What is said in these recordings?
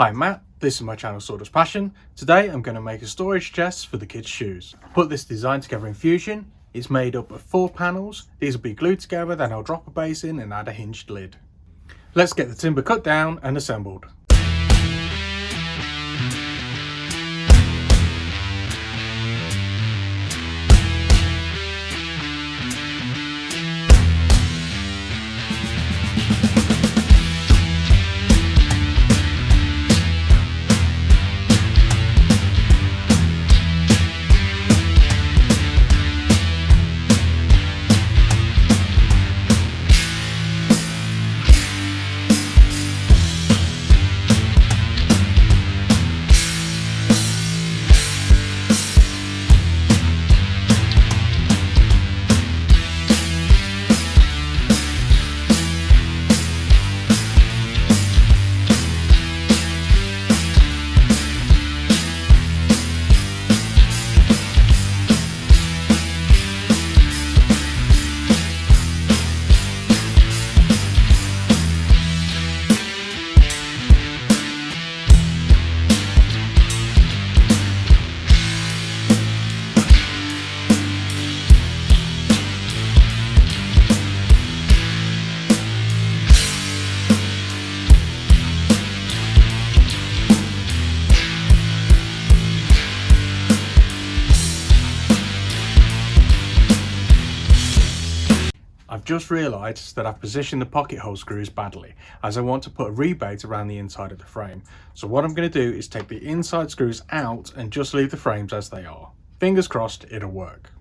Hi, I'm Matt. This is my channel Sawdust Passion. Today I'm going to make a storage chest for the kids' shoes. Put this design together in Fusion. It's made up of 4 panels. These will be glued together, then I'll drop a base in and add a hinged lid. Let's get the timber cut down and assembled. I've just realised that I've positioned the pocket hole screws badly, as I want to put a rebate around the inside of the frame. So what I'm going to do is take the inside screws out and just leave the frames as they are. Fingers crossed it'll work.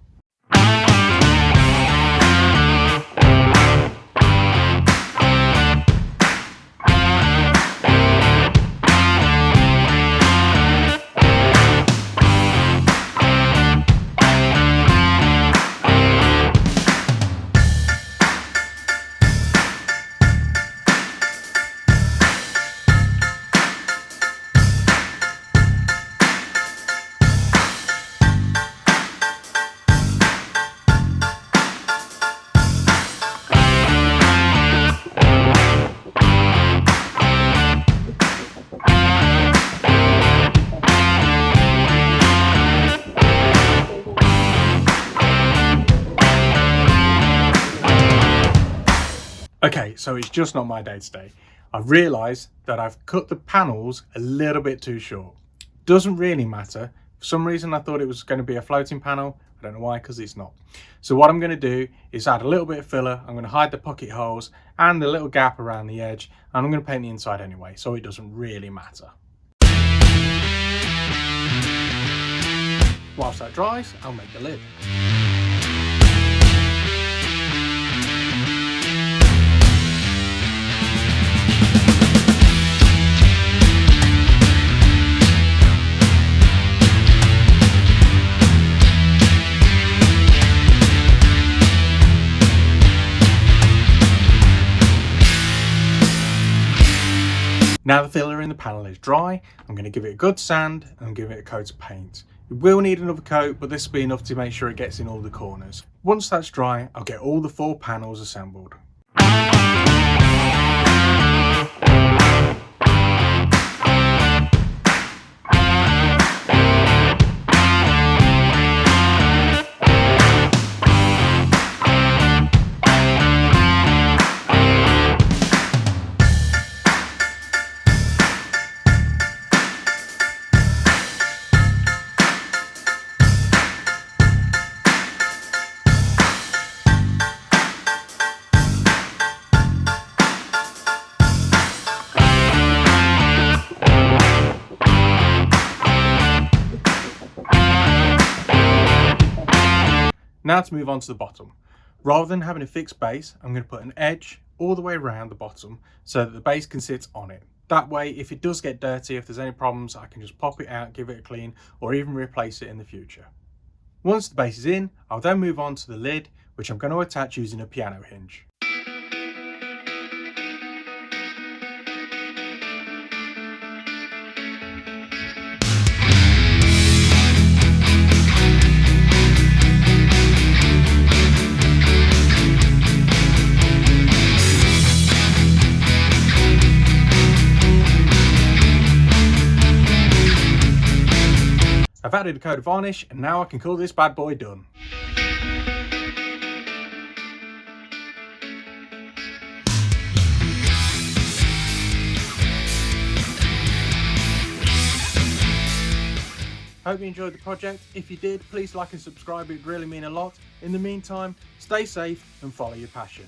Okay, so it's just not my day today. I've realised that I've cut the panels a little bit too short. Doesn't really matter. For some reason I thought it was going to be a floating panel. I don't know why, because it's not. So what I'm going to do is add a little bit of filler. I'm going to hide the pocket holes and the little gap around the edge. And I'm going to paint the inside anyway, so it doesn't really matter. Whilst that dries, I'll make the lid. Now the filler in the panel is dry, I'm going to give it a good sand and give it a coat of paint. You will need another coat, but this will be enough to make sure it gets in all the corners. Once that's dry, I'll get all the 4 panels assembled. Now to move on to the bottom. Rather than having a fixed base, I'm going to put an edge all the way around the bottom so that the base can sit on it. That way, if it does get dirty, if there's any problems, I can just pop it out, give it a clean, or even replace it in the future. Once the base is in, I'll then move on to the lid, which I'm going to attach using a piano hinge. I've added a coat of varnish and now I can call this bad boy done. Hope you enjoyed the project. If you did, please like and subscribe, it would really mean a lot. In the meantime, stay safe and follow your passion.